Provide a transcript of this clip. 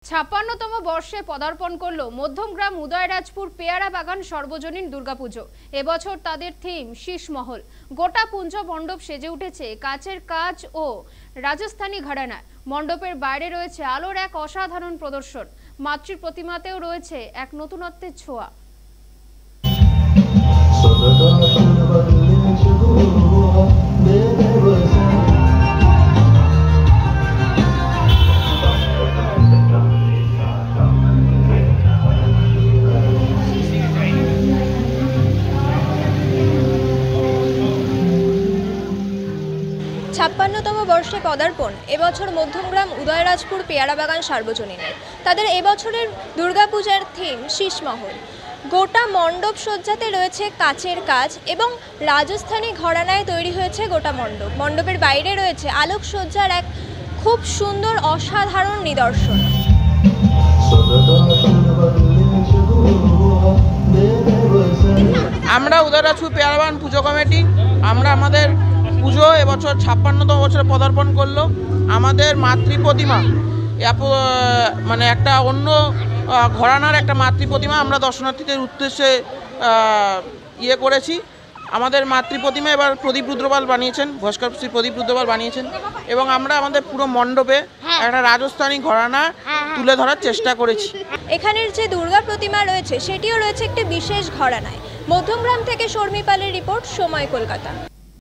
৫৬তম বর্ষে পদার্পণ করল মধ্যমগ্রাম উদয়রাজপুর পেয়ারা বাগান সর্বজনীন দুর্গাপুজো। এবছর তাদের থিম শীষমহল। গোটা পুঞ্জ মণ্ডপ সেজে উঠেছে কাচের কাজ ও রাজস্থানী ঘরানায়। মণ্ডপের বাইরে রয়েছে আলোর এক অসাধারণ প্রদর্শন। মাতৃ প্রতিমাতেও রয়েছে এক নতুনত্বের ছোঁয়া। ছাপ্পান্নতম বর্ষে পদার্পণ এবছর মধ্যমগ্রাম উদয়রাজপুর পেয়ারা বাগান সার্বজনীনের। তাদের এবছরের দুর্গাপূজার থিম শীষমহল। গোটা মণ্ডপ সজ্জাতে রয়েছে কাচের কাজ এবং রাজস্থানী ঘরানায় তৈরি হয়েছে গোটা মণ্ডপ। মণ্ডপের বাইরে রয়েছে আলোকসজ্জার এক খুব সুন্দর অসাধারণ নিদর্শন। আমরা উদয়রাজপুর পেয়ারা বাগান পুজো কমিটি আমরা আমাদের পুজো এবছর ৫৬তম বছরে পদার্পণ করলো। আমাদের মাতৃ প্রতিমা মানে একটা অন্য ঘরানার একটা মাতৃ প্রতিমা আমরা দর্শনার্থীদের উদ্দেশ্যে করেছি। আমাদের মাতৃ প্রতিমা এবার প্রদীপ রুদ্রপাল বানিয়েছেন, ভাস্কর শ্রী প্রদীপ রুদ্রপাল বানিয়েছেন এবং আমরা আমাদের পুরো মণ্ডপে একটা রাজস্থানী ঘরানা তুলে ধরার চেষ্টা করেছি। এখানের যে দুর্গা প্রতিমা রয়েছে সেটিও রয়েছে একটি বিশেষ ঘরানায়। মধ্যমগ্রাম থেকে শর্মী পালের রিপোর্ট, সময়, কলকাতা।